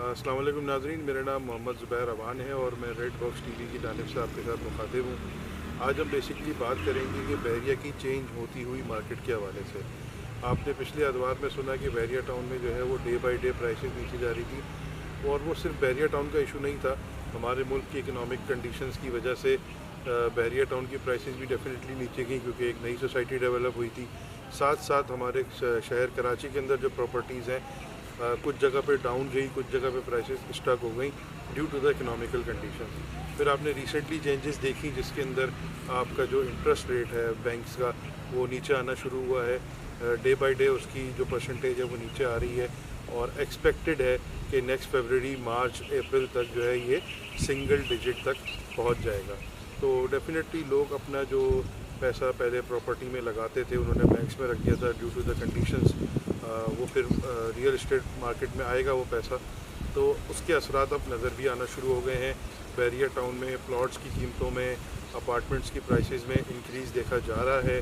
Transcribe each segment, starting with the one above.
अस्सलाम वालेकुम नाज़रीन, मेरा नाम मोहम्मद ज़ुबैर अवान है और मैं रेड बॉक्स टीवी की जानिब से आपके साथ मुखातिब हूँ। आज हम बेसिकली बात करेंगे कि बहरिया की चेंज होती हुई मार्केट के हवाले से। आपने पिछले अदवार में सुना कि बहरिया टाउन में जो है वो डे बाई डे प्राइसेस नीचे जा रही थी, और वो सिर्फ बहरिया टाउन का इशू नहीं था। हमारे मुल्क की इकनॉमिक कंडीशंस की वजह से बहरिया टाउन की प्राइसेस भी डेफिनेटली नीचे गई, क्योंकि एक नई सोसाइटी डेवलप हुई थी। साथ साथ हमारे शहर कराची के अंदर जो प्रॉपर्टीज़ हैं, कुछ जगह पे डाउन गई, कुछ जगह पे प्राइसेस स्टक हो गई due to the economical condition. फिर आपने रिसेंटली चेंजेस देखी जिसके अंदर आपका जो इंटरेस्ट रेट है बैंक्स का वो नीचे आना शुरू हुआ है। डे बाय डे उसकी जो परसेंटेज है वो नीचे आ रही है, और एक्सपेक्टेड है कि नेक्स्ट फरवरी, मार्च, अप्रैल तक जो है ये सिंगल डिजिट तक पहुंच जाएगा। तो डेफिनेटली लोग अपना जो पैसा पहले प्रॉपर्टी में लगाते थे उन्होंने बैंक्स में रख दिया था ड्यू टू द कंडीशंस, वो फिर रियल इस्टेट मार्केट में आएगा वो पैसा, तो उसके असरात अब नज़र भी आना शुरू हो गए हैं। बहरिया टाउन में प्लॉट्स की कीमतों में, अपार्टमेंट्स की प्राइसेस में इंक्रीज़ देखा जा रहा है,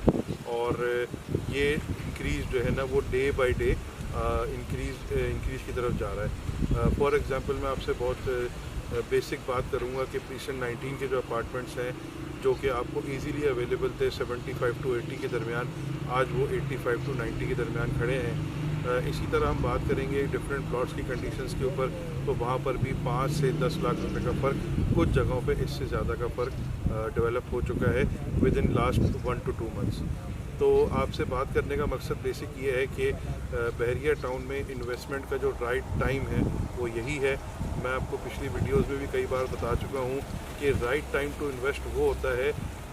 और ये इंक्रीज़ जो है ना वो डे बाय डे इंक्रीज़ की तरफ जा रहा है। फॉर एग्ज़ाम्पल मैं आपसे बहुत बेसिक बात करूँगा कि प्रीसेंट 19 के जो अपार्टमेंट्स हैं जो कि आपको इजीली अवेलेबल थे 75 टू 80 के दरमियान, आज वो 85 टू 90 के दरमियान खड़े हैं। इसी तरह हम बात करेंगे डिफरेंट प्लॉट्स की कंडीशंस के ऊपर, तो वहाँ पर भी 5 से 10 लाख रुपए का फ़र्क, कुछ जगहों पे इससे ज़्यादा का फ़र्क डेवलप हो चुका है with in last 1 to 2 months. तो आपसे बात करने का मकसद बेसिक ये है कि बहरिया टाउन में इन्वेस्टमेंट का जो राइट टाइम है वो यही है। मैं आपको पिछली वीडियोस में भी कई बार बता चुका हूँ कि राइट टाइम टू इन्वेस्ट वो होता है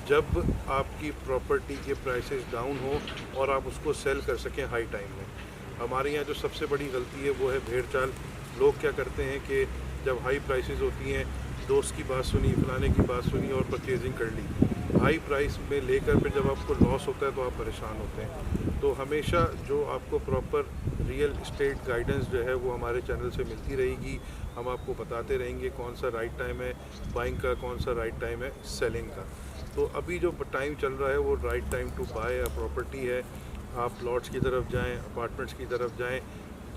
जब आपकी प्रॉपर्टी के प्राइसेस डाउन हो और आप उसको सेल कर सकें हाई टाइम में। हमारे यहाँ जो सबसे बड़ी गलती है वो है भेड़ चाल। लोग क्या करते हैं कि जब हाई प्राइसेस होती हैं, दोस्त की बात सुनी, फलाने की बात सुनी और परचेजिंग कर ली। हाई प्राइस में लेकर फिर जब आपको लॉस होता है तो आप परेशान होते हैं। तो हमेशा जो आपको प्रॉपर रियल इस्टेट गाइडेंस जो है वो हमारे चैनल से मिलती रहेगी। हम आपको बताते रहेंगे कौन सा राइट टाइम है बाइंग का, कौन सा राइट टाइम है सेलिंग का। तो अभी जो टाइम चल रहा है वो right time to buy a property है। आप प्लॉट्स की तरफ जाएं, अपार्टमेंट्स की तरफ जाएं,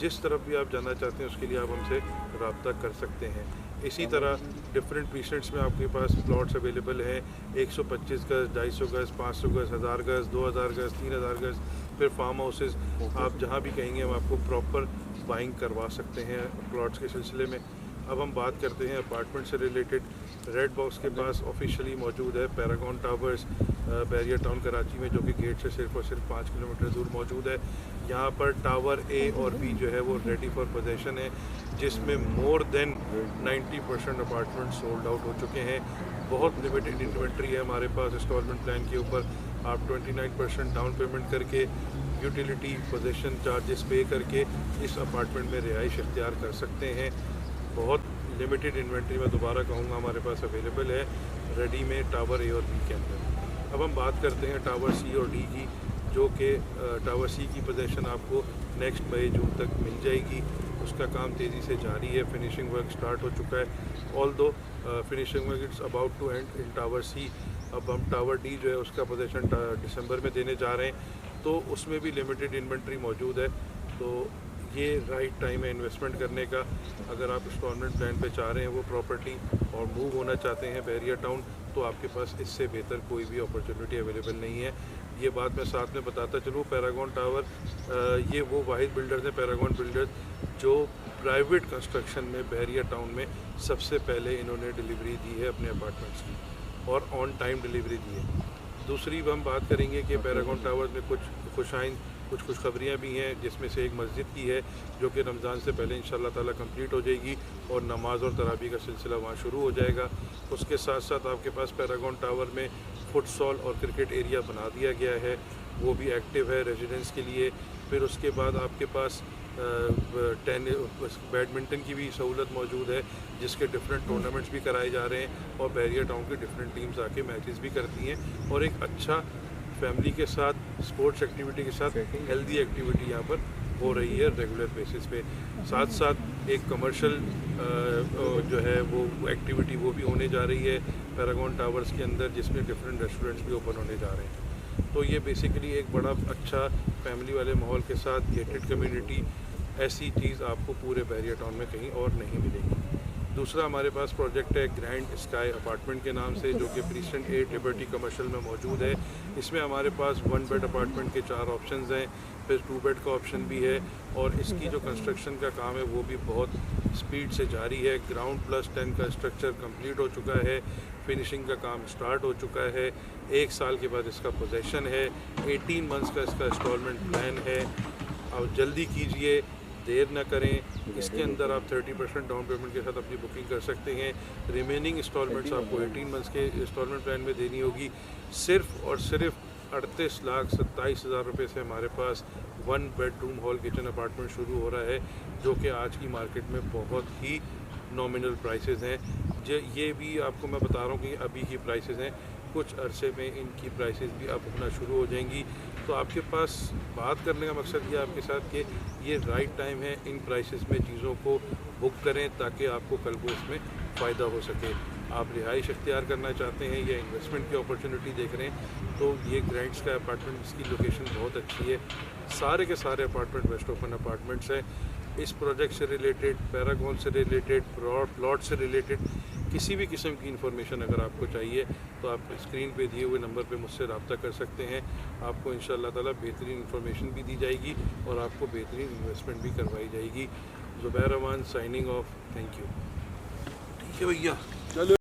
जिस तरफ भी आप जाना चाहते हैं उसके लिए आप हमसे रब्ता कर सकते हैं। इसी तरह डिफरेंट प्रीसेंट्स में आपके पास प्लॉट्स अवेलेबल हैं, 125 गज़, 250 गज़, 500 गज़, 1000 गज़, 2000 गज़, 3000 गज़, फिर फार्म हाउसेस। आप जहाँ भी कहेंगे हम आपको प्रॉपर बाइंग करवा सकते हैं प्लॉट्स के सिलसिले में। अब हम बात करते हैं अपार्टमेंट से रिलेटेड। रेड बॉक्स के पास ऑफिशियली मौजूद है पैरागॉन टावर्स बहरिया टाउन कराची में, जो कि गेट से सिर्फ और सिर्फ 5 किलोमीटर दूर मौजूद है। यहाँ पर टावर ए और बी जो है वो रेडी फॉर पोजेशन है, जिसमें more than 90% apartment sold out हो चुके हैं। बहुत लिमिटेड इन्वेंट्री है हमारे पास इंस्टॉलमेंट प्लान के ऊपर। आप 29% डाउन पेमेंट करके यूटिलिटी पोजेशन चार्जेस पे करके इस अपार्टमेंट में रिहाइश इख्तियार कर सकते हैं। बहुत लिमिटेड इन्वेंट्री में दोबारा कहूँगा हमारे पास अवेलेबल है रेडी में टावर ए और बी के अंदर। अब हम बात करते हैं टावर सी और डी की, जो कि टावर सी की पोजीशन आपको नेक्स्ट मई जून तक मिल जाएगी। उसका काम तेज़ी से जारी है, फिनिशिंग वर्क स्टार्ट हो चुका है। Although finishing work it's about to end in tower C. अब हम टावर डी जो है उसका पोजीशन दिसंबर में देने जा रहे हैं, तो उसमें भी लिमिटेड इन्वेंट्री मौजूद है। तो ये राइट टाइम है इन्वेस्टमेंट करने का। अगर आप इंस्टॉलमेंट प्लान पे चाह रहे हैं वो प्रॉपर्टी और मूव होना चाहते हैं बहरिया टाउन, तो आपके पास इससे बेहतर कोई भी अपॉर्चुनिटी अवेलेबल नहीं है। ये बात मैं साथ में बताता चलूँ, पैरागॉन टावर ये वो वाहिद बिल्डर्स हैं, पैरागॉन बिल्डर्स, जो प्राइवेट कंस्ट्रक्शन में बहरिया टाउन में सबसे पहले इन्होंने डिलीवरी दी है अपने अपार्टमेंट्स की, और ऑन टाइम डिलीवरी दी है। दूसरी हम बात करेंगे कि पैरागॉन टावर्स में कुछ खुशखबरियाँ भी हैं, जिसमें से एक मस्जिद की है जो कि रमज़ान से पहले इंशाअल्लाह ताला कंप्लीट हो जाएगी और नमाज और तरावी का सिलसिला वहाँ शुरू हो जाएगा। उसके साथ साथ आपके पास पैरागॉन टावर में फुटसॉल और क्रिकेट एरिया बना दिया गया है, वो भी एक्टिव है रेजिडेंट्स के लिए। फिर उसके बाद आपके पास बैडमिंटन की भी सहूलत मौजूद है, जिसके डिफरेंट टूर्नामेंट्स भी कराए जा रहे हैं, और बहरिया टाउन की डिफरेंट टीम्स आके मैचेस भी करती हैं, और एक अच्छा फैमिली के साथ स्पोर्ट्स एक्टिविटी के साथ हेल्दी एक्टिविटी यहाँ पर हो रही है रेगुलर बेसिस पे। साथ साथ एक कमर्शियल जो है वो एक्टिविटी वो भी होने जा रही है पैरागॉन टावर्स के अंदर, जिसमें डिफरेंट रेस्टोरेंट्स भी ओपन होने जा रहे हैं। तो ये बेसिकली एक बड़ा अच्छा फैमिली वाले माहौल के साथ गेटेड कम्युनिटी ऐसी चीज़ आपको पूरे बहरिया टाउन में कहीं और नहीं मिलेगी। दूसरा हमारे पास प्रोजेक्ट है ग्रैंड स्काई अपार्टमेंट के नाम से, जो कि प्रीस्टन 8 लिबर्टी कमर्शियल में मौजूद है। इसमें हमारे पास 1 बेड अपार्टमेंट के 4 ऑप्शंस हैं, फिर 2 बेड का ऑप्शन भी है, और इसकी जो कंस्ट्रक्शन का काम है वो भी बहुत स्पीड से जारी है। ग्राउंड प्लस 10 का स्ट्रक्चर कंप्लीट हो चुका है, फिनिशिंग का काम स्टार्ट हो चुका है, 1 साल के बाद इसका पोजेसन है, 18 मंथ्स का इसका इंस्टॉलमेंट प्लान है। अब जल्दी कीजिए, देर न करें। इसके अंदर आप 30% डाउन पेमेंट के साथ अपनी बुकिंग कर सकते हैं। रिमेनिंग इंस्टॉलमेंट्स आपको 18 मंथ्स के इंस्टॉलमेंट प्लान में देनी होगी। सिर्फ और सिर्फ 38,27,000 रुपये से हमारे पास 1 बेडरूम हॉल किचन अपार्टमेंट शुरू हो रहा है, जो कि आज की मार्केट में बहुत ही नॉमिनल प्राइसेस हैं। ये भी आपको मैं बता रहा हूँ कि अभी की प्राइसेस हैं, कुछ अरसे में इनकी प्राइसेस भी अब होना शुरू हो जाएंगी। तो आपके पास बात करने का मकसद ये आपके साथ कि ये राइट टाइम है इन प्राइसेस में चीज़ों को बुक करें, ताकि आपको कल को इसमें फ़ायदा हो सके। आप रिहाइश इख्तियार करना चाहते हैं या इन्वेस्टमेंट की अपॉर्चुनिटी देख रहे हैं, तो ये ग्रैंड स्काई अपार्टमेंट, इसकी लोकेशन बहुत अच्छी है। सारे के सारे अपार्टमेंट वेस्ट ओपन अपार्टमेंट्स हैं। इस प्रोजेक्ट से रिलेटेड, पैरागॉन से रिलेटेड, प्लॉट से रिलेटेड किसी भी किस्म की इन्फॉर्मेशन अगर आपको चाहिए तो आप स्क्रीन पे दिए हुए नंबर पे मुझसे रब्ता कर सकते हैं। आपको इंशाअल्लाह ताला बेहतरीन इन्फॉर्मेशन भी दी जाएगी और आपको बेहतरीन इन्वेस्टमेंट भी करवाई जाएगी। ज़ुबैर अमान साइनिंग ऑफ। Thank you. ठीक है भैया, चलो।